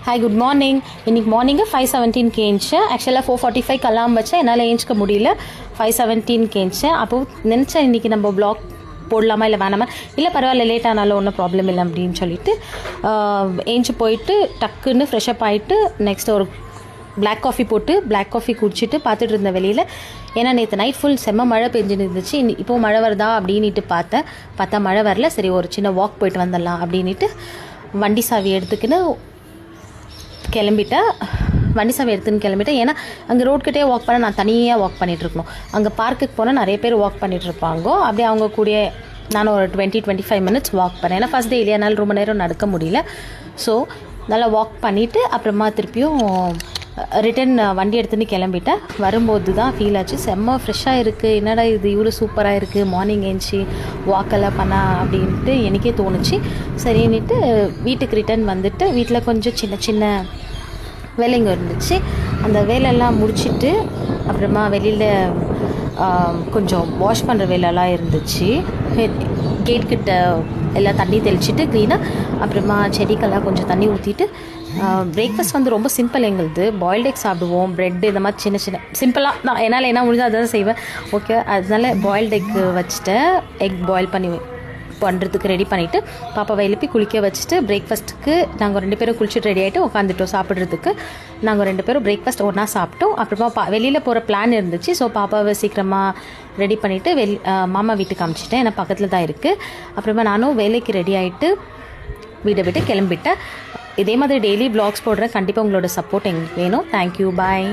Hi good morning. இன்றைக்கி morning 5:17 ஏஞ்சிச்சேன். ஆக்சுவலாக 4:45 அலாம் வச்சேன், என்னால் ஏஞ்சிக்க முடியல. 5:17 ஏஞ்சிச்சேன். அப்போது நினச்சேன் இன்றைக்கி நம்ம ப்ளாக் போடலாமா இல்லை வேணாமா, இல்லை பரவாயில்ல லேட் ஆனாலும் ஒன்றும் ப்ராப்ளம் இல்லை அப்படின்னு சொல்லிட்டு ஏஞ்சி போயிட்டு டக்குன்னு ஃப்ரெஷ்அப் ஆகிட்டு நெக்ஸ்ட் ஒரு பிளாக் காஃபி போட்டு பிளாக் காஃபி குடிச்சிட்டு பார்த்துட்டு இருந்தேன் வெளியில். ஏன்னா நேற்று நைட் ஃபுல் செம்ம மழை பெஞ்சுன்னு இருந்துச்சு. இப்போது மழை வருதா அப்படின்ட்டு பார்த்தா மழை வரல. சரி ஒரு சின்ன வாக் போயிட்டு வந்துடலாம் அப்படின்ட்டு வண்டி சாவி எடுத்துக்கின்னு கிளம்பிட்டேன். ஏன்னா அங்கே ரோட்கிட்டே வாக் பண்ண நான் தனியாக வாக் பண்ணிகிட்ருக்கணும். அங்கே பார்க்குக்கு போனால் நிறைய பேர் வாக் பண்ணிகிட்ருப்பாங்க. அப்படியே அவங்க கூடயே நானும் ஒரு 20-25 மினிட்ஸ் வாக் பண்ணேன். ஏன்னா ஃபஸ்ட் டே இல்லையா, என்னால் ரொம்ப நேரம் நடக்க முடியல. ஸோ நல்லா வாக் பண்ணிவிட்டு அப்புறமா திருப்பியும் ரிட்டன் வண்டி எடுத்துன்னு கிளம்பிட்டேன். வரும்போது தான் ஃபீல் ஆச்சு, செம்ம ஃப்ரெஷ்ஷாக இருக்குது, என்னடா இது இவ்வளோ சூப்பராக இருக்குது, மார்னிங் ஏஞ்சி வாக்கெல்லாம் பண்ணா அப்படின்ட்டு எனக்கே தோணுச்சு. சரின்னுட்டு வீட்டுக்கு ரிட்டன் வந்துட்டு வீட்டில் கொஞ்சம் சின்ன சின்ன வேலைங்க இருந்துச்சு. அந்த வேலையெல்லாம் முடிச்சுட்டு அப்புறமா வெளியில் கொஞ்சம் வாஷ் பண்ணுற வேலையெல்லாம் இருந்துச்சு. கேட்கிட்ட எல்லாம் தண்ணி தெளிச்சிட்டு க்ளீனாக அப்புறமா செடிக்கெல்லாம் கொஞ்சம் தண்ணி ஊற்றிட்டு பிரேக்ஃபாஸ்ட் வந்து ரொம்ப சிம்பிள். எங்களுது பாயில்டு எக் சாப்பிடுவோம், ப்ரெட்டு இந்த மாதிரி சின்ன சின்ன சிம்பிளாக நான் என்னால் என்ன முடிஞ்சோ அதை தான் செய்வேன். ஓகே, அதனால பாயில்டு எக் வச்சுட்டேன். எக் பாயில் பண்ணி பண்ணுறதுக்கு ரெடி பண்ணிவிட்டு பாப்பாவை எழுப்பி குளிக்க வச்சுட்டு பிரேக்ஃபாஸ்ட்டுக்கு நாங்கள் 2 பேரும் குளிச்சுட்டு ரெடி ஆகிட்டு உட்காந்துட்டோம் சாப்பிட்றதுக்கு. நாங்கள் 2 பேரும் பிரேக்ஃபாஸ்ட் ஒன்றா சாப்பிட்டோம். அப்புறமா வெளியில் போகிற பிளான் இருந்துச்சு. ஸோ பாப்பாவை சீக்கிரமாக ரெடி பண்ணிவிட்டு மாமா வீட்டுக்கு அனுப்பிச்சிட்டேன். ஏன்னா பக்கத்தில் தான் இருக்குது. அப்புறமா நானும் வேலைக்கு ரெடி ஆகிட்டு வீட்டை விட்டு கிளம்பிட்டேன். இதே மாதிரி டெய்லி வ்ளாக்ஸ் போடுறேன். கண்டிப்பாக உங்களோட சப்போர்ட் எங்களுக்கு வேணும். தேங்க்யூ, பாய்.